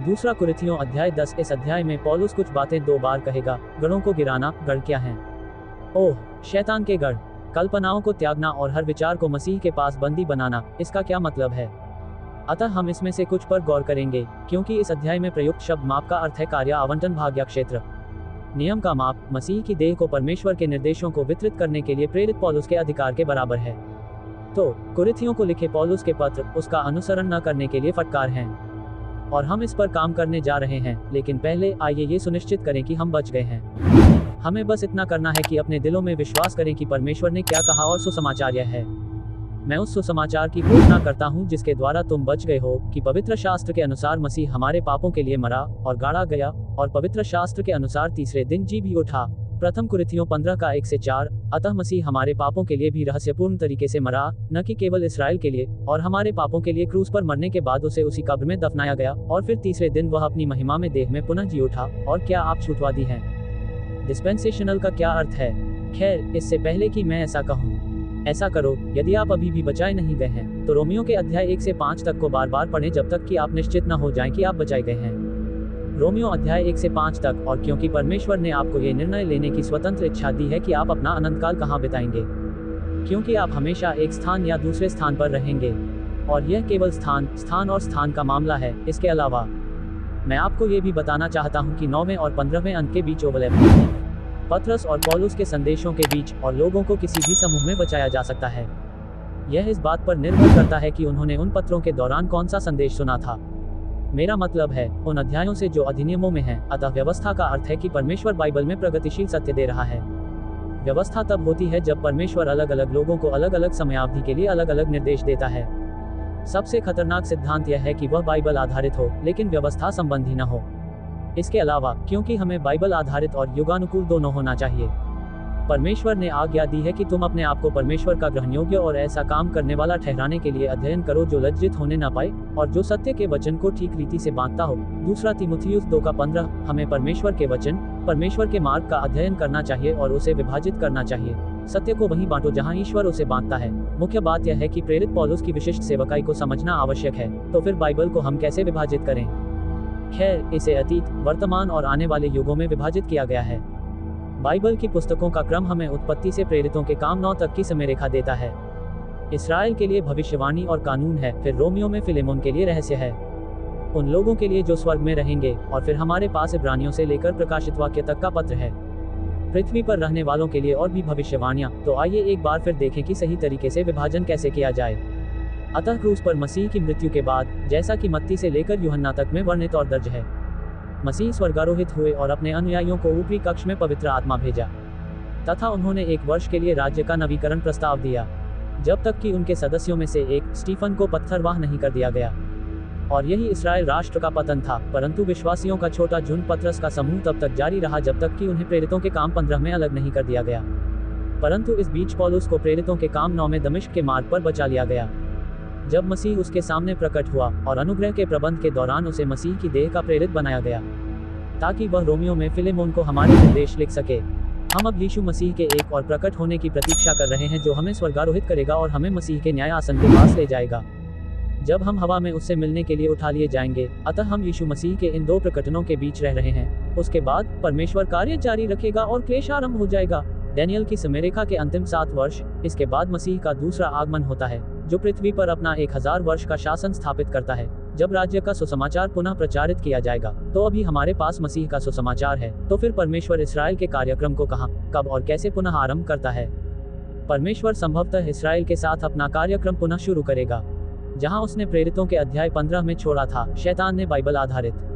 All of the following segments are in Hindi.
दूसरा कुरिन्थियों अध्याय 10। इस अध्याय में पौलुस कुछ बातें 2 बार कहेगा। गढ़ों को गिराना। गढ़ क्या हैं? ओह, शैतान के गढ़। कल्पनाओं को त्यागना और हर विचार को मसीह के पास बंदी बनाना। इसका क्या मतलब है? अतः हम इसमें से कुछ पर गौर करेंगे, क्योंकि इस अध्याय में प्रयुक्त शब्द माप का अर्थ है कार्य आवंटन, भाग्य क्षेत्र। नियम का माप मसीह की देह को परमेश्वर के निर्देशों को वितरित करने के लिए प्रेरित पौलुस के अधिकार के बराबर है। तो कुरिन्थियों को लिखे पौलुस के पत्र उसका अनुसरण न करने के लिए फटकार हैं, और हम इस पर काम करने जा रहे हैं। लेकिन पहले आइए ये सुनिश्चित करें कि हम बच गए हैं। हमें बस इतना करना है कि अपने दिलों में विश्वास करें कि परमेश्वर ने क्या कहा, और सुसमाचार यह है। मैं उस सुसमाचार की घोषणा करता हूँ जिसके द्वारा तुम बच गए हो, कि पवित्र शास्त्र के अनुसार मसीह हमारे पापों के लिए मरा और गाड़ा गया, और पवित्र शास्त्र के अनुसार तीसरे दिन जी भी उठा। प्रथम कुरिन्थियों 15 का 1 से 4। अतः मसीह हमारे पापों के लिए भी रहस्यपूर्ण तरीके से मरा, न कि केवल इस्राएल के लिए, और हमारे पापों के लिए क्रूस पर मरने के बाद उसे उसी कब्र में दफनाया गया, और फिर तीसरे दिन वह अपनी महिमा में देह में पुनः जी उठा। और क्या आप छूटवादी हैं? डिस्पेंसेशनल का क्या अर्थ है? खैर, इससे पहले कि मैं ऐसा कहूँ, ऐसा करो, यदि आप अभी भी बचाए नहीं गए हैं, तो रोमियो के अध्याय 1 से 5 तक को बार बार पढ़ें जब तक कि आप निश्चित न हो जाएं कि आप बचाए गए हैं। रोमियो अध्याय 1 से 5 तक। और क्योंकि परमेश्वर ने आपको ये निर्णय लेने की स्वतंत्र इच्छा दी है कि आप अपना अनंतकाल कहाँ बिताएंगे, क्योंकि आप हमेशा एक स्थान या दूसरे स्थान पर रहेंगे, और यह केवल स्थान और स्थान का मामला है। इसके अलावा मैं आपको ये भी बताना चाहता हूँ कि 9वें और 15वें अंक के बीच ओवरलैप है। पत्रस और पौलुस के संदेशों के बीच और लोगों को किसी भी समूह में बचाया जा सकता है। यह इस बात पर निर्भर करता है कि उन्होंने उन पत्रों के दौरान कौन सा संदेश सुना था। मेरा मतलब है उन अध्यायों से जो अधिनियमों में हैं। अतः व्यवस्था का अर्थ है कि परमेश्वर बाइबल में प्रगतिशील सत्य दे रहा है। व्यवस्था तब होती है जब परमेश्वर अलग अलग लोगों को अलग अलग समयावधि के लिए अलग अलग निर्देश देता है। सबसे खतरनाक सिद्धांत यह है कि वह बाइबल आधारित हो, लेकिन व्यवस्था संबंधी न हो। इसके अलावा, क्योंकि हमें बाइबल आधारित और युगानुकूल दोनों होना चाहिए, परमेश्वर ने आज्ञा दी है कि तुम अपने आप को परमेश्वर का ग्रहण योग्य और ऐसा काम करने वाला ठहराने के लिए अध्ययन करो जो लज्जित होने न पाए, और जो सत्य के वचन को ठीक रीति से बांटता हो। दूसरा तीमुथियुस 2 का 15। हमें परमेश्वर के वचन, परमेश्वर के मार्ग का अध्ययन करना चाहिए और उसे विभाजित करना चाहिए। सत्य को वहीं बांटो जहां ईश्वर उसे बांटता है। मुख्य बात यह है कि प्रेरित पौलुस की विशिष्ट सेवकाई को समझना आवश्यक है। तो फिर बाइबल को हम कैसे विभाजित करें? खैर, इसे अतीत, वर्तमान और आने वाले युगों में विभाजित किया गया है। बाइबल की पुस्तकों का क्रम हमें उत्पत्ति से प्रेरितों के काम 9 तक की समयरेखा देता है। इस्राएल के लिए भविष्यवाणी और कानून है, फिर रोमियो में फिलेमोन के लिए रहस्य है, उन लोगों के लिए जो स्वर्ग में रहेंगे, और फिर हमारे पास इब्रानियों से लेकर प्रकाशित वाक्य तक का पत्र है। पृथ्वी पर रहने वालों के लिए और भी भविष्यवाणियां। तो आइए एक बार फिर देखें कि सही तरीके से विभाजन कैसे किया जाए। अतः क्रूस पर मसीह की मृत्यु के बाद, जैसा कि मत्ती से लेकर यूहन्ना तक में वर्णित और दर्ज है, मसीह स्वर्गारोहित हुए और अपने अनुयायियों को ऊपरी कक्ष में पवित्र आत्मा भेजा, तथा उन्होंने 1 वर्ष के लिए राज्य का नवीकरण प्रस्ताव दिया, जब तक कि उनके सदस्यों में से एक, स्टीफन को पत्थरवाह नहीं कर दिया गया। और यही इस्राएल राष्ट्र का पतन था। परंतु विश्वासियों का छोटा झुंड, पतरस का समूह, तब तक जारी रहा जब तक कि उन्हें प्रेरितों के काम 15 में अलग नहीं कर दिया गया। परंतु इस बीच पौलुस को प्रेरितों के काम 9 में दमिश्क के मार्ग पर बचा लिया गया, जब मसीह उसके सामने प्रकट हुआ, और अनुग्रह के प्रबंध के दौरान उसे मसीह की देह का प्रेरित बनाया गया, ताकि वह रोमियो में फिलेमोन को हमारे निर्देश लिख सके। हम अब यीशु मसीह के एक और प्रकट होने की प्रतीक्षा कर रहे हैं, जो हमें स्वर्गारोहित करेगा और हमें मसीह के न्याय आसन के पास ले जाएगा, जब हम हवा में उससे मिलने के लिए उठा लिए जाएंगे। अतः हम यीशु मसीह के इन 2 प्रकटनों के बीच रह रहे हैं। उसके बाद परमेश्वर कार्य जारी रखेगा और क्लेश आरंभ हो जाएगा। डैनियल की समयरेखा के अंतिम 7 वर्ष। इसके बाद मसीह का दूसरा आगमन होता है, जो पृथ्वी पर अपना 1000 वर्ष का शासन स्थापित करता है, जब राज्य का सुसमाचार पुनः प्रचारित किया जाएगा। तो अभी हमारे पास मसीह का सुसमाचार है। तो फिर परमेश्वर इस्राएल के कार्यक्रम को कहां, कब और कैसे पुनः आरंभ करता है? परमेश्वर संभवतः इस्राएल के साथ अपना कार्यक्रम पुनः शुरू करेगा, जहां उसने प्रेरितों के अध्याय 15 में छोड़ा था। शैतान ने बाइबल आधारित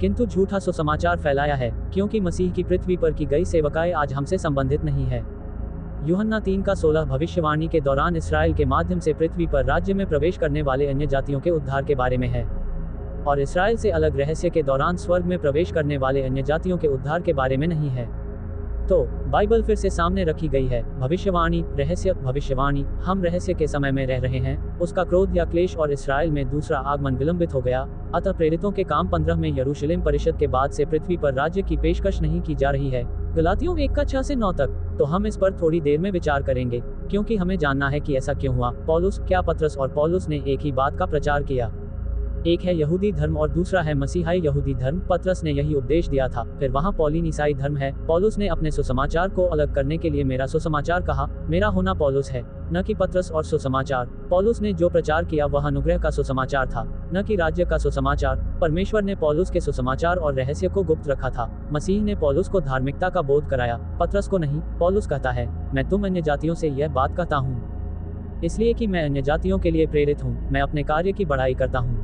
किंतु झूठा सुसमाचार फैलाया है, क्योंकि मसीह की पृथ्वी पर की गई सेवकाएं आज हमसे संबंधित नहीं है। यूहन्ना 3 का 16 भविष्यवाणी के दौरान इस्राएल के माध्यम से पृथ्वी पर राज्य में प्रवेश करने वाले अन्य जातियों के उद्धार के बारे में है, और इस्राएल से अलग रहस्य के दौरान स्वर्ग में प्रवेश करने वाले अन्य जातियों के उद्धार के बारे में नहीं है। तो बाइबल फिर से सामने रखी गई है। भविष्यवाणी, रहस्य, भविष्यवाणी। हम रहस्य के समय में रह रहे हैं, उसका क्रोध या क्लेश, और इस्राएल में दूसरा आगमन विलंबित हो गया। अतः प्रेरितों के काम 15 में यरूशलेम परिषद के बाद से पृथ्वी पर राज्य की पेशकश नहीं की जा रही है। गलातियों 1 का 6 से 9 तक। तो हम इस पर थोड़ी देर में विचार करेंगे, क्योंकि हमें जानना है कि ऐसा क्यों हुआ। पौलुस, क्या पतरस और पौलुस ने एक ही बात का प्रचार किया? एक है यहूदी धर्म और दूसरा है मसीहाई यहूदी धर्म। पतरस ने यही उपदेश दिया था। फिर वहाँ पौलिन ईसाई धर्म है। पौलुस ने अपने सुसमाचार को अलग करने के लिए मेरा सुसमाचार कहा। मेरा होना पौलुस है, न कि पतरस। और सुसमाचार पौलुस ने जो प्रचार किया वह अनुग्रह का सुसमाचार था, न कि राज्य का सुसमाचार। परमेश्वर ने पौलुस के सुसमाचार और रहस्य को गुप्त रखा था। मसीह ने पौलुस को धार्मिकता का बोध कराया, पतरस को नहीं। पौलुस कहता है, मैं तुम अन्य जातियों से यह बात कहता हूँ इसलिए कि मैं अन्य जातियों के लिए प्रेरित हूँ, मैं अपने कार्य की बढ़ाई करता हूँ।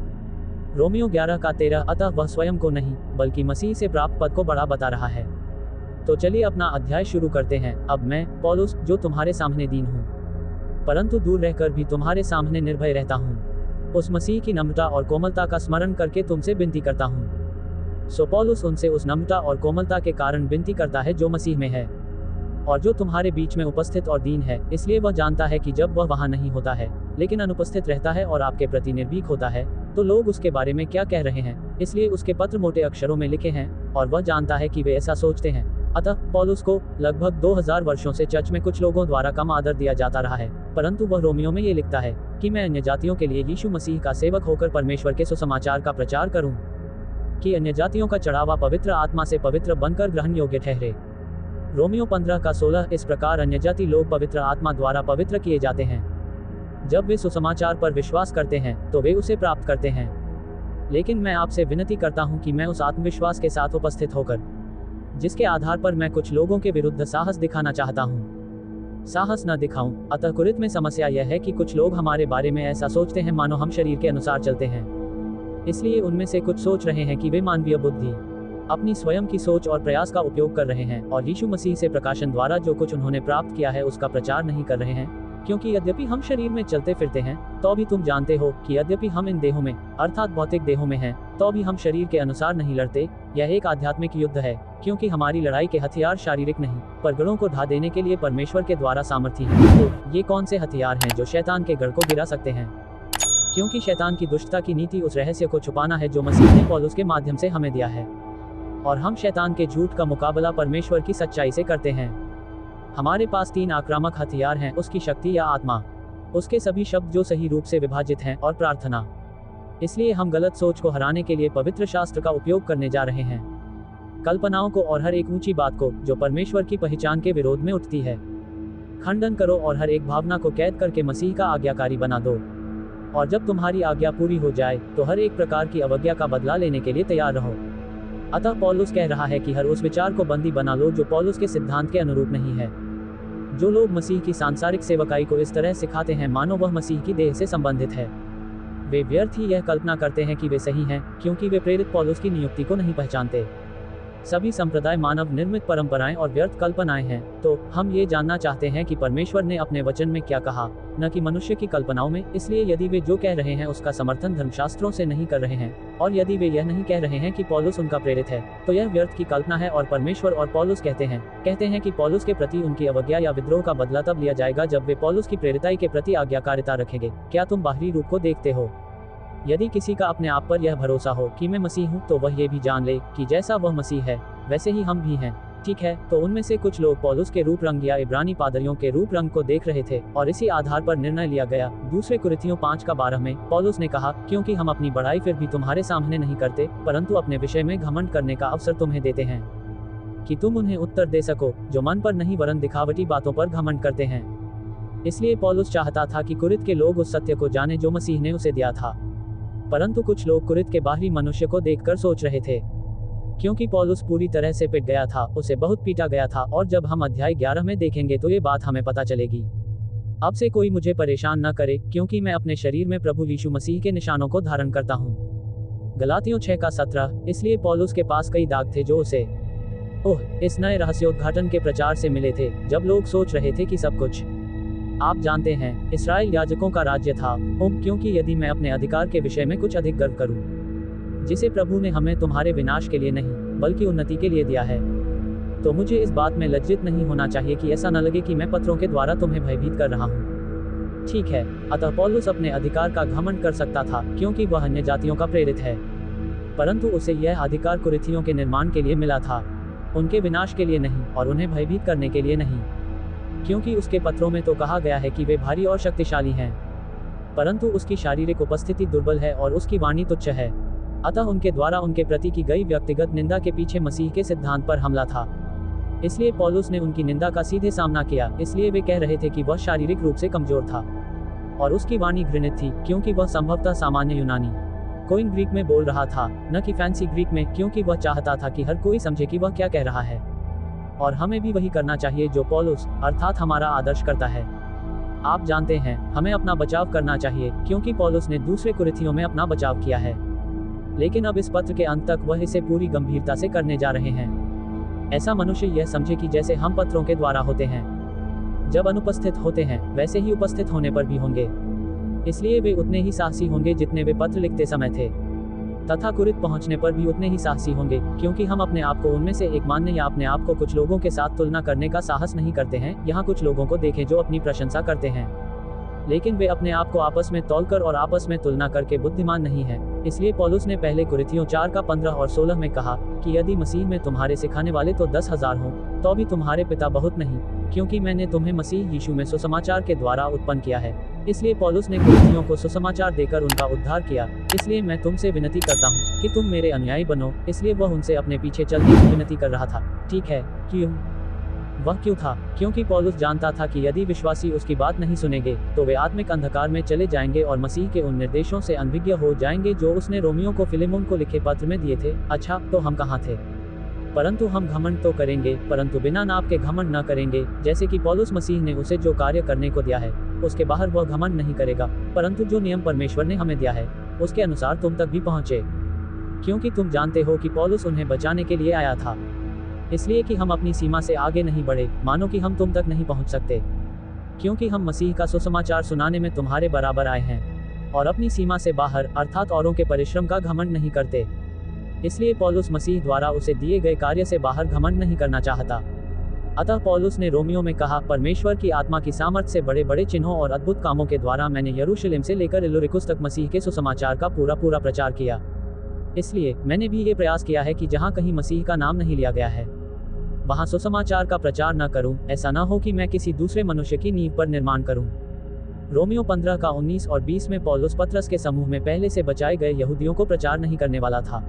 रोमियो 11:13। अतः वह स्वयं को नहीं बल्कि मसीह से प्राप्त पद को बड़ा बता रहा है। तो चलिए अपना अध्याय शुरू करते हैं। अब मैं पौलुस, जो तुम्हारे सामने दीन हूँ परंतु दूर रहकर भी तुम्हारे सामने निर्भय रहता हूँ, उस मसीह की नम्रता और कोमलता का स्मरण करके तुमसे विनती करता हूँ। सो पौलुस उनसे उस नम्रता और कोमलता के कारण विनती करता है जो मसीह में है और जो तुम्हारे बीच में उपस्थित और दीन है। इसलिए वह जानता है कि जब वह वहाँ नहीं होता है लेकिन अनुपस्थित रहता है और आपके प्रति निर्भीक होता है, तो लोग उसके बारे में क्या कह रहे हैं। इसलिए उसके पत्र मोटे अक्षरों में लिखे हैं और वह जानता है कि वे ऐसा सोचते हैं। अतः पौलुस को लगभग 2000 वर्षों से चर्च में कुछ लोगों द्वारा कम आदर दिया जाता रहा है, परंतु वह रोमियो में ये लिखता है कि मैं अन्य जातियों के लिए यीशु मसीह का सेवक होकर परमेश्वर के सुसमाचार का प्रचार करूं, कि अन्य जातियों का चढ़ावा पवित्र आत्मा से पवित्र बनकर ग्रहण योग्य ठहरे। रोमियो 15:16। इस प्रकार अन्य जाति लोग पवित्र आत्मा द्वारा पवित्र किए जाते हैं। जब वे सुसमाचार पर विश्वास करते हैं तो वे उसे प्राप्त करते हैं। लेकिन मैं आपसे विनती करता हूं कि मैं उस आत्मविश्वास के साथ उपस्थित होकर जिसके आधार पर मैं कुछ लोगों के विरुद्ध साहस दिखाना चाहता हूं, साहस न दिखाऊं। अतः कुरिन्थ में समस्या यह है कि कुछ लोग हमारे बारे में ऐसा सोचते हैं मानो हम शरीर के अनुसार चलते हैं। इसलिए उनमें से कुछ सोच रहे हैं कि वे मानवीय बुद्धि, अपनी स्वयं की सोच और प्रयास का उपयोग कर रहे हैं और यीशु मसीह से प्रकाशन द्वारा जो कुछ उन्होंने प्राप्त किया है उसका प्रचार नहीं कर रहे हैं। क्योंकि यद्यपि हम शरीर में चलते फिरते हैं तो भी तुम जानते हो कि यद्यपि हम इन देहों में अर्थात भौतिक देहों में हैं तो भी हम शरीर के अनुसार नहीं लड़ते। यह एक आध्यात्मिक युद्ध है, क्योंकि हमारी लड़ाई के हथियार शारीरिक नहीं पर गढ़ों को ढा देने के लिए परमेश्वर के द्वारा सामर्थी हैं। तो ये कौन से हथियार हैं जो शैतान के गढ़ को गिरा सकते हैं? क्योंकि शैतान की दुष्टता की नीति उस रहस्य को छुपाना है जो मसीह ने पौलुस के माध्यम से हमें दिया है, और हम शैतान के झूठ का मुकाबला परमेश्वर की सच्चाई से करते हैं। हमारे पास 3 आक्रामक हथियार हैं, उसकी शक्ति या आत्मा, उसके सभी शब्द जो सही रूप से विभाजित हैं, और प्रार्थना। इसलिए हम गलत सोच को हराने के लिए पवित्र शास्त्र का उपयोग करने जा रहे हैं, कल्पनाओं को और हर एक ऊंची बात को जो परमेश्वर की पहचान के विरोध में उठती है। खंडन करो और हर एक भावना को कैद करके मसीह का आज्ञाकारी बना दो, और जब तुम्हारी आज्ञा पूरी हो जाए तो हर एक प्रकार की अवज्ञा का बदला लेने के लिए तैयार रहो। अतः पौलुस कह रहा है कि हर उस विचार को बंदी बना लो जो पौलुस के सिद्धांत के अनुरूप नहीं है। जो लोग मसीह की सांसारिक सेवकाई को इस तरह सिखाते हैं मानो वह मसीह की देह से संबंधित है, वे व्यर्थ ही यह कल्पना करते हैं कि वे सही हैं, क्योंकि वे प्रेरित पौलुस की नियुक्ति को नहीं पहचानते। सभी संप्रदाय मानव निर्मित परंपराएं और व्यर्थ कल्पनाएं हैं। तो हम ये जानना चाहते हैं कि परमेश्वर ने अपने वचन में क्या कहा, न कि मनुष्य की कल्पनाओं में। इसलिए यदि वे जो कह रहे हैं उसका समर्थन धर्मशास्त्रों से नहीं कर रहे हैं, और यदि वे यह नहीं कह रहे हैं कि पौलुस उनका प्रेरित है, तो यह व्यर्थ की कल्पना है। और परमेश्वर और पौलुस कहते हैं कि पौलुस के प्रति उनकी अवज्ञा या विद्रोह का बदला तब लिया जाएगा जब वे पौलुस की प्रेरिताई के प्रति आज्ञाकारिता रखेंगे। क्या तुम बाहरी रूप को देखते हो? यदि किसी का अपने आप पर यह भरोसा हो कि मैं मसीह हूँ, तो वह ये भी जान ले कि जैसा वह मसीह है वैसे ही हम भी हैं। ठीक है, तो उनमें से कुछ लोग पौलुस के रूप रंग या इब्रानी पादरियों के रूप रंग को देख रहे थे और इसी आधार पर निर्णय लिया गया। दूसरे कुरिन्थियों 5:12 में पौलुस ने कहा, क्योंकि हम अपनी बड़ाई फिर भी तुम्हारे सामने नहीं करते, परंतु अपने विषय में घमंड करने का अवसर तुम्हें देते हैं, कि तुम उन्हें उत्तर दे सको जो मन पर नहीं वरन दिखावटी बातों पर घमंड करते हैं। इसलिए पौलुस चाहता था कि कुरिन्थ के लोग उस सत्य को जाने जो मसीह ने उसे दिया था, परंतु कुछ लोग कुरिन्थ के बाहरी मनुष्य को देखकर सोच रहे थे। क्योंकि पौलुस पूरी तरह से पिट गया था, उसे बहुत पीटा गया था, और जब हम अध्याय 11 में देखेंगे तो ये बात हमें पता चलेगी। अब से कोई मुझे परेशान न करे, क्योंकि मैं अपने शरीर में प्रभु यीशु मसीह के निशानों को धारण करता हूँ। गलातियों 6:17। इसलिए पौलुस के पास कई दाग थे जो उसे इस नए रहस्योद्घाटन के प्रचार से मिले थे, जब लोग सोच रहे थे कि सब कुछ आप जानते हैं, इस्राएल याजकों का राज्य था। क्योंकि यदि मैं अपने अधिकार के विषय में कुछ अधिक गर्व करूं, जिसे प्रभु ने हमें तुम्हारे विनाश के लिए नहीं बल्कि उन्नति के लिए दिया है, तो मुझे इस बात में लज्जित नहीं होना चाहिए कि ऐसा न लगे कि मैं पत्रों के द्वारा तुम्हें भयभीत कर रहा हूँ। ठीक है, अतः पौलुस अपने अधिकार का घमंड कर सकता था क्योंकि वह अन्य जातियों का प्रेरित है, परंतु उसे यह अधिकार कुरिन्थियों के निर्माण के लिए मिला था, उनके विनाश के लिए नहीं और उन्हें भयभीत करने के लिए नहीं, क्योंकि उसके पत्रों में तो कहा गया है कि वे भारी और शक्तिशाली हैं। परंतु उसकी शारीरिक उपस्थिति दुर्बल है और उसकी वाणी तुच्छ है। अतः उनके द्वारा उनके प्रति की गई व्यक्तिगत निंदा के पीछे मसीह के सिद्धांत पर हमला था। इसलिए पौलुस ने उनकी निंदा का सीधे सामना किया, इसलिए वे कह रहे थे कि वह शारीरिक रूप से कमजोर था और उसकी वाणी घृणित थी, क्योंकि वह संभवतः सामान्य यूनानी कोइन ग्रीक में बोल रहा था, न कि फैंसी ग्रीक में, क्योंकि वह चाहता था कि हर कोई समझे कि वह क्या कह रहा है। और हमें भी वही करना चाहिए जो पौलुस अर्थात हमारा आदर्श करता है। आप जानते हैं, हमें अपना बचाव करना चाहिए, क्योंकि पौलुस ने दूसरे कुरिन्थियों में अपना बचाव किया है, लेकिन अब इस पत्र के अंत तक वह इसे पूरी गंभीरता से करने जा रहे हैं। ऐसा मनुष्य यह समझे कि जैसे हम पत्रों के द्वारा होते हैं, जब अनुपस्थित होते हैं, वैसे ही उपस्थित होने पर भी होंगे। इसलिए वे उतने ही साहसी होंगे जितने वे पत्र लिखते समय थे, तथा कुरिन्थ पहुंचने पर भी उतने ही साहसी होंगे, क्योंकि हम अपने आप को उनमें से एक मानने या अपने आप को कुछ लोगों के साथ तुलना करने का साहस नहीं करते हैं। यहाँ कुछ लोगों को देखें जो अपनी प्रशंसा करते हैं, लेकिन वे अपने आप को आपस में तौलकर और आपस में तुलना करके बुद्धिमान नहीं हैं। इसलिए पौलुस ने पहले कुरिन्थियों 4 का 15 और 16 में कहा कि यदि मसीह में तुम्हारे सिखाने वाले तो 10,000 हों, तो भी तुम्हारे पिता बहुत नहीं, क्योंकि मैंने तुम्हें मसीह यीशु में सुसमाचार के द्वारा उत्पन्न किया है। इसलिए पौलुस ने कुरिन्थियों को सुसमाचार देकर उनका उद्धार किया। इसलिए मैं तुमसे विनती करता हूँ कि तुम मेरे अनुयायी बनो। इसलिए वह उनसे अपने पीछे चलने की विनती कर रहा था। ठीक है, क्यों? वह क्यों था? क्योंकि पौलुस जानता था कि यदि विश्वासी उसकी बात नहीं सुनेंगे तो वे आत्मिक अंधकार में चले जाएंगे और मसीह के उन निर्देशों से अनभिज्ञ हो जाएंगे जो उसने रोमियों को फिलेमोन को लिखे पत्र में दिए थे। अच्छा, तो हम कहाँ थे? परंतु हम घमंड तो करेंगे, परंतु बिना नाप के घमंड न करेंगे। जैसे कि पौलुस मसीह ने उसे जो कार्य करने को दिया है उसके बाहर वह घमंड नहीं करेगा, परंतु जो नियम परमेश्वर ने हमें दिया है उसके अनुसार तुम तक भी पहुँचे, क्योंकि तुम जानते हो कि पौलुस उन्हें बचाने के लिए आया था, इसलिए कि हम अपनी सीमा से आगे नहीं बढ़े, मानो कि हम तुम तक नहीं पहुंच सकते, क्योंकि हम मसीह का सुसमाचार सुनाने में तुम्हारे बराबर आए हैं और अपनी सीमा से बाहर अर्थात औरों के परिश्रम का घमंड नहीं करते। इसलिए पौलुस मसीह द्वारा उसे दिए गए कार्य से बाहर घमंड नहीं करना चाहता। अतः पौलुस ने रोमियो में कहा, परमेश्वर की आत्मा की सामर्थ्य से बड़े बड़े चिन्हों और अद्भुत कामों के द्वारा मैंने यरूशलेम से लेकर इल्लुरिकुस तक मसीह के सुसमाचार का पूरा प्रचार किया। इसलिए मैंने भी ये प्रयास किया है कि जहाँ कहीं मसीह का नाम नहीं लिया गया है वहाँ सुसमाचार का प्रचार न करूं, ऐसा न हो कि मैं किसी दूसरे मनुष्य की नींव पर निर्माण करूं। रोमियो 15 का 19 और 20 में पौलुस पतरस के समूह में पहले से बचाए गए यहूदियों को प्रचार नहीं करने वाला था।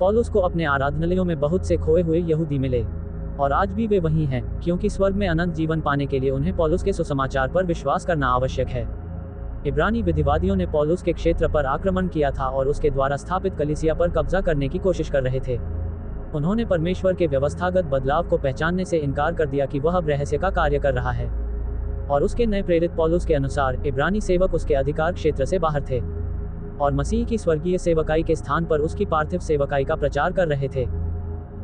पौलुस को अपने आराधनालयों में बहुत से खोए हुए यहूदी मिले और आज भी वे वही हैं, क्योंकि स्वर्ग में अनंत जीवन पाने के लिए उन्हें पौलुस के सुसमाचार पर विश्वास करना आवश्यक है। इब्रानी विधिवादियों ने पौलुस के क्षेत्र पर आक्रमण किया था और उसके द्वारा स्थापित कलीसिया पर कब्जा करने की कोशिश कर रहे थे। उन्होंने परमेश्वर के व्यवस्थागत बदलाव को पहचानने से इनकार कर दिया कि वह अब रहस्य का कार्य कर रहा है, और उसके नए प्रेरित पौलुस के अनुसार इब्रानी सेवक उसके अधिकार क्षेत्र से बाहर थे और मसीह की स्वर्गीय सेवकाई के स्थान पर उसकी पार्थिव सेवकाई का प्रचार कर रहे थे।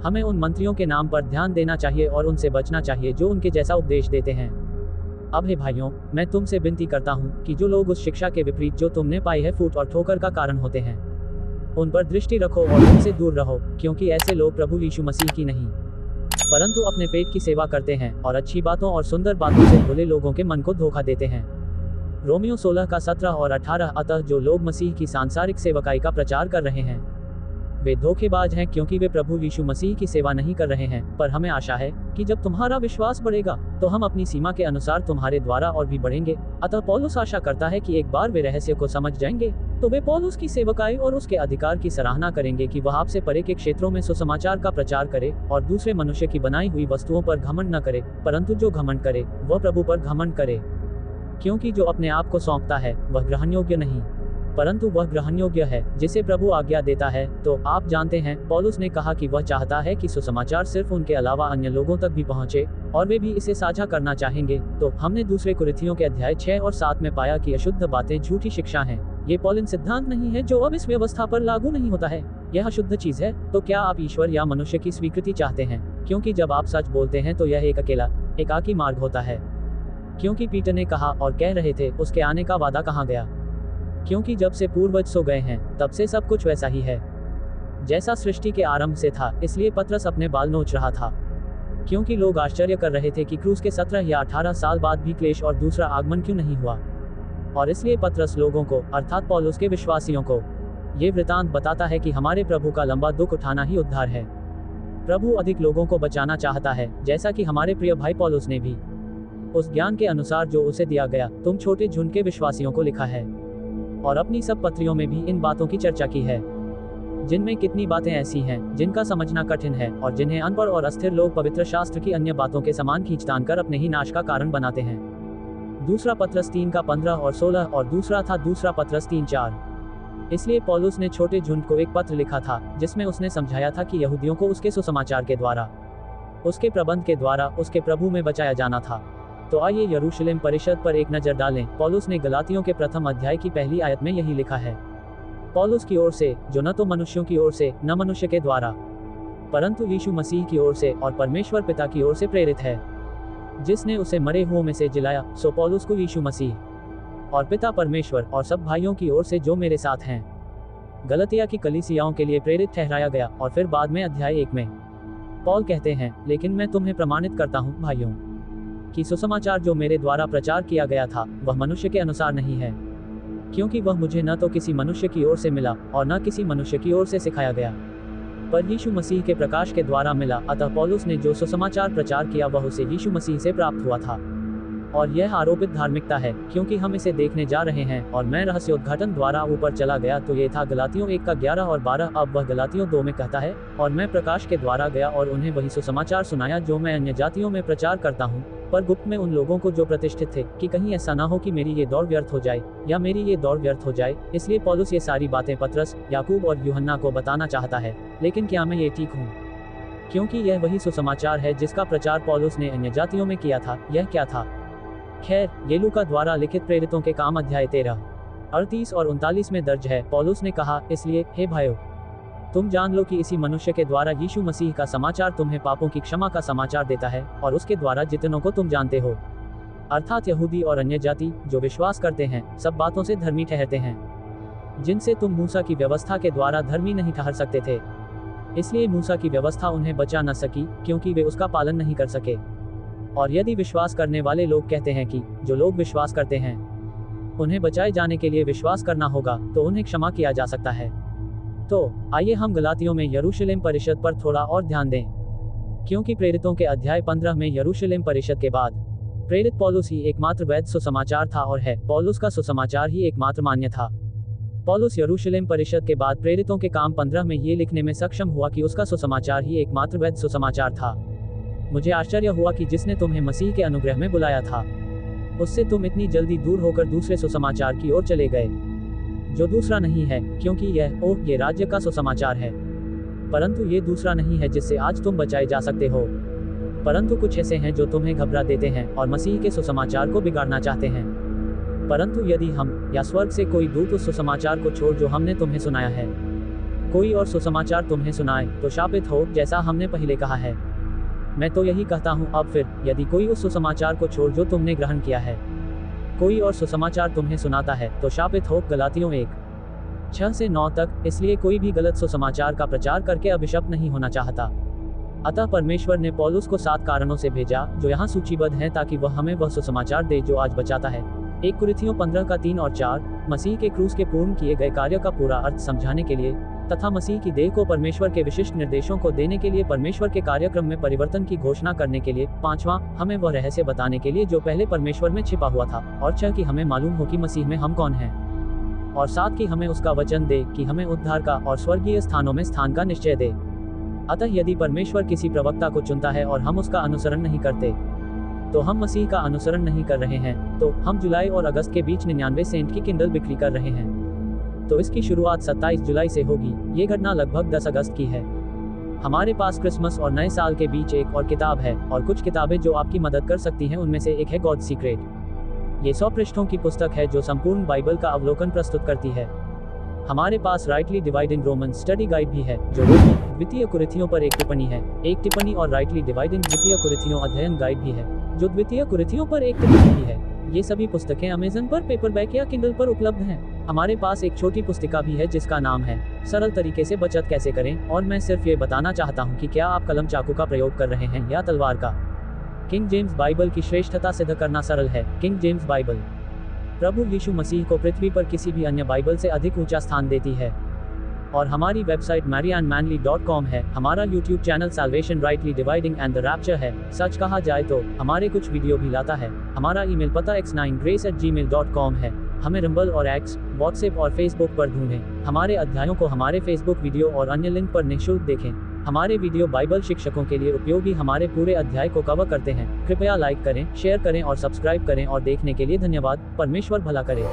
हमें उन मंत्रियों के नाम पर ध्यान देना चाहिए और उनसे बचना चाहिए जो उनके जैसा उपदेश देते हैं। अब हे भाइयों, मैं तुमसे विनती करता हूँ कि जो लोग उस शिक्षा के विपरीत जो तुमने पाई है फूट और ठोकर का कारण होते हैं, उन पर दृष्टि रखो और उनसे दूर रहो, क्योंकि ऐसे लोग प्रभु यीशु मसीह की नहीं परंतु अपने पेट की सेवा करते हैं और अच्छी बातों और सुंदर बातों से भोले लोगों के मन को धोखा देते हैं। रोमियो 16 का 17 और 18। अतः जो लोग मसीह की सांसारिक सेवकाई का प्रचार कर रहे हैं वे धोखेबाज हैं, क्योंकि वे प्रभु यीशु मसीह की सेवा नहीं कर रहे हैं। पर हमें आशा है कि जब तुम्हारा विश्वास बढ़ेगा तो हम अपनी सीमा के अनुसार तुम्हारे द्वारा और भी बढ़ेंगे। अतः पौलुस आशा करता है कि एक बार वे रहस्य को समझ जाएंगे तो वे पौलुस की सेवकाई और उसके अधिकार की सराहना करेंगे कि वह आपसे परे के क्षेत्रों में सुसमाचार का प्रचार करे और दूसरे मनुष्य की बनाई हुई वस्तुओं पर घमंड न करे, परंतु जो घमंड करे वह प्रभु पर घमंड करे, क्योंकि जो अपने आप को सौंपता है वह ग्रहण योग्य नहीं, परंतु वह ग्रहण योग्य है जिसे प्रभु आज्ञा देता है। तो आप जानते हैं, पौलुस ने कहा कि वह चाहता है कि सुसमाचार सिर्फ उनके अलावा अन्य लोगों तक भी पहुंचे और वे भी इसे साझा करना चाहेंगे। तो हमने दूसरे कुरिन्थियों के अध्याय 6 और 7 में पाया कि अशुद्ध बातें झूठी शिक्षा हैं। ये पौलिन सिद्धांत नहीं है जो अब इस व्यवस्था पर लागू नहीं होता है। यह अशुद्ध चीज है। तो क्या आप ईश्वर या मनुष्य की स्वीकृति चाहते हैं? क्योंकि जब आप सच बोलते हैं तो यह एक अकेला एकाकी मार्ग होता है। क्योंकि पीटर ने कहा और कह रहे थे, उसके आने का वादा कहाँ गया? क्योंकि जब से पूर्वज सो गए हैं तब से सब कुछ वैसा ही है जैसा सृष्टि के आरंभ से था। इसलिए पतरस अपने बाल नोच रहा था, क्योंकि लोग आश्चर्य कर रहे थे कि क्रूस के 17 या 18 साल बाद भी क्लेश और दूसरा आगमन क्यों नहीं हुआ। और इसलिए पतरस लोगों को अर्थात पौलुस के विश्वासियों को ये वृतांत बताता है कि हमारे प्रभु का लंबा दुख उठाना ही उद्धार है। प्रभु अधिक लोगों को बचाना चाहता है, जैसा कि हमारे प्रिय भाई पौलुस ने भी उस ज्ञान के अनुसार जो उसे दिया गया तुम छोटे झुंड के विश्वासियों को लिखा है। और अपनी सब पत्रियों में भी इन बातों की चर्चा की है, जिनमें कितनी बातें ऐसी हैं जिनका समझना कठिन है और जिन्हें अनपढ़ और अस्थिर लोग पवित्र शास्त्र की अन्य बातों के समान खींचतान कर अपने ही नाश का कारण बनाते हैं। दूसरा पत्रस 3 का 15 और 16 और दूसरा था दूसरा पत्रस 3:4। इसलिए पौलुस ने छोटे झुंड को एक पत्र लिखा था जिसमें उसने समझाया था कि यहूदियों को उसके सुसमाचार के द्वारा, उसके प्रबंध के द्वारा उसके प्रभु में बचाया जाना था। तो आइए यरूशलेम परिषद पर एक नजर डालें। पौलुस ने गलातियों के प्रथम अध्याय की पहली आयत में यही लिखा है, पौलुस की ओर से, जो न तो मनुष्यों की ओर से न मनुष्य के द्वारा परंतु यीशु मसीह की ओर से और परमेश्वर पिता की ओर से प्रेरित है, जिसने उसे मरे हुओं में से जिलाया, सो पौलुस को यीशु मसीह और पिता परमेश्वर और सब भाइयों की ओर से जो मेरे साथ हैं गलतिया की कलीसियाओं के लिए प्रेरित ठहराया गया। और फिर बाद में अध्याय 1 में पौल कहते हैं, लेकिन मैं तुम्हें प्रमाणित करता हूँ भाइयों कि सुसमाचार जो मेरे द्वारा प्रचार किया गया था वह मनुष्य के अनुसार नहीं है, क्योंकि वह मुझे न तो किसी मनुष्य की ओर से मिला और न किसी मनुष्य की ओर से सिखाया गया, पर यीशु मसीह के प्रकाश के द्वारा मिला। अतः पौलुस ने जो सुसमाचार प्रचार किया वह उसे यीशु मसीह से प्राप्त हुआ था, और यह आरोपित धार्मिकता है, क्योंकि हम इसे देखने जा रहे हैं। और मैं रहस्योद्घाटन द्वारा ऊपर चला गया तो ये था गलातियों 1 का 11 और 12। अब वह गलातियों 2 में कहता है, और मैं प्रकाश के द्वारा गया और उन्हें वही सुसमाचार सुनाया जो मैं अन्य जातियों में प्रचार करता हूँ, पर गुप्त में उन लोगों को जो प्रतिष्ठित थे, कि कहीं ऐसा ना हो कि मेरी ये दौड़ व्यर्थ हो जाए या मेरी ये दौड़ व्यर्थ हो जाए। इसलिए पौलुस ये सारी बातें पतरस, याकूब और यूहन्ना को बताना चाहता है। लेकिन क्या मैं ये ठीक हूँ? क्योंकि यह वही सुसमाचार है जिसका प्रचार पौलुस ने अन्य जातियों में किया था। यह क्या था? खैर, ये लूका द्वारा लिखित प्रेरितों के काम अध्याय 13, 38 और 39 में दर्ज है। पौलुस ने कहा, इसलिए हे भाइयों, तुम जान लो कि इसी मनुष्य के द्वारा यीशु मसीह का समाचार तुम्हें पापों की क्षमा का समाचार देता है, और उसके द्वारा जितनों को तुम जानते हो, अर्थात यहूदी और अन्य जाति जो विश्वास करते हैं, सब बातों से धर्मी ठहरते हैं, जिनसे तुम मूसा की व्यवस्था के द्वारा धर्मी नहीं ठहर सकते थे। इसलिए मूसा की व्यवस्था उन्हें बचा न सकी, क्योंकि वे उसका पालन नहीं कर सके। और यदि विश्वास करने वाले लोग कहते हैं कि जो लोग विश्वास करते हैं उन्हें बचाए जाने के लिए विश्वास करना होगा, तो उन्हें क्षमा किया जा सकता है। तो आइए हम गलातियों में यरूशलेम परिषद पर थोड़ा और ध्यान दें, क्योंकि प्रेरितों के अध्याय 15 में यरूशलेम परिषद के बाद प्रेरित पौलुस ही एकमात्र वैध सुसमाचार था और है। पौलुस का सुसमाचार ही एकमात्र मान्य था। पौलुस यरूशलेम परिषद के बाद प्रेरितों के काम 15 में ये लिखने में सक्षम हुआ कि उसका सुसमाचार ही एकमात्र वैध सुसमाचार था। मुझे आश्चर्य हुआ कि जिसने तुम्हें मसीह के अनुग्रह में बुलाया था, उससे तुम इतनी जल्दी दूर होकर दूसरे सुसमाचार की ओर चले गए, जो दूसरा नहीं है, क्योंकि ये राज्य का सुसमाचार है। परंतु ये दूसरा नहीं है जिससे आज तुम बचाए जा सकते हो, परंतु कुछ ऐसे हैं जो तुम्हें घबरा देते हैं और मसीह के सुसमाचार को बिगाड़ना चाहते हैं। परंतु यदि हम या स्वर्ग से कोई दूत उस सुसमाचार को छोड़ जो हमने तुम्हें सुनाया है, कोई और सुसमाचार तुम्हें सुनाए, तो शापित हो, जैसा हमने पहले कहा है। मैं तो यही कहता हूँ, अब फिर यदि कोई उस सुसमाचार को छोड़ जो तुमने ग्रहण किया है, कोई और सुसमाचार तुम्हें सुनाता है, तो शापित हो। गलातियों 1:6 से 9 तक। इसलिए कोई भी गलत सुसमाचार का प्रचार करके अभिशप्त नहीं होना चाहता। अतः परमेश्वर ने पौलुस को 7 कारणों से भेजा जो यहाँ सूचीबद्ध हैं, ताकि वह हमें वह सुसमाचार दे जो आज बचाता है। 1 कुरिन्थियों 15 का 3 और 4, मसीह के क्रूस के पूर्ण किए गए कार्य का पूरा अर्थ समझाने के लिए तथा मसीह की देह को परमेश्वर के विशिष्ट निर्देशों को देने के लिए, परमेश्वर के कार्यक्रम में परिवर्तन की घोषणा करने के लिए। 5वां, हमें वह रहस्य बताने के लिए जो पहले परमेश्वर में छिपा हुआ था। और 6, कि हमें मालूम हो कि मसीह में हम कौन हैं। और 7, कि हमें उसका वचन दे कि हमें उद्धार का और स्वर्गीय स्थानों में स्थान का निश्चय दे। अतः यदि परमेश्वर किसी प्रवक्ता को चुनता है और हम उसका अनुसरण नहीं करते, तो हम मसीह का अनुसरण नहीं कर रहे हैं। तो हम जुलाई और अगस्त के बीच 99 सेंट की किंडल बिक्री कर रहे हैं। तो इसकी शुरुआत 27 जुलाई से होगी। ये घटना लगभग 10 अगस्त की है। हमारे पास क्रिसमस और नए साल के बीच एक और किताब है, और कुछ किताबें जो आपकी मदद कर सकती हैं उनमें से एक है गॉड सीक्रेट। ये 100 पृष्ठों की पुस्तक है जो संपूर्ण बाइबल का अवलोकन प्रस्तुत करती है। हमारे पास rightly dividing Roman study guide भी है, जो द्वितीय कुरिन्थियों पर एक टिप्पणी है, एक टिप्पणी, और राइटली डिवाइडिंग द्वितीय कुरिन्थियों अध्ययन गाइड भी है, जो द्वितीय कुरिन्थियों पर एक टिप्पणी भी है। ये सभी पुस्तकें अमेज़न पर पेपरबैक या किंडल पर उपलब्ध हैं। हमारे पास एक छोटी पुस्तिका भी है जिसका नाम है सरल तरीके से बचत कैसे करें, और मैं सिर्फ ये बताना चाहता हूँ कि क्या आप कलम चाकू का प्रयोग कर रहे हैं या तलवार का। किंग जेम्स बाइबल की श्रेष्ठता सिद्ध करना सरल है। किंग जेम्स बाइबल प्रभु यीशु मसीह को पृथ्वी पर किसी भी अन्य बाइबल से अधिक ऊंचा स्थान देती है। और हमारी वेबसाइट maryandmanley.com है। हमारा YouTube channel salvation rightly dividing and the rapture है। सच कहा जाए तो हमारे कुछ वीडियो भी लाता है। हमारा ईमेल पता x9grace@gmail.com है। हमें रंबल और एक्स व्हाट्सएप और फेसबुक पर ढूंढें। हमारे अध्यायों को हमारे फेसबुक वीडियो और अन्य लिंक पर निःशुल्क देखें। हमारे वीडियो बाइबल शिक्षकों के लिए उपयोगी हमारे पूरे अध्याय को कवर करते हैं। कृपया लाइक करें, शेयर करें और सब्सक्राइब करें और देखने के लिए धन्यवाद। परमेश्वर भला करे।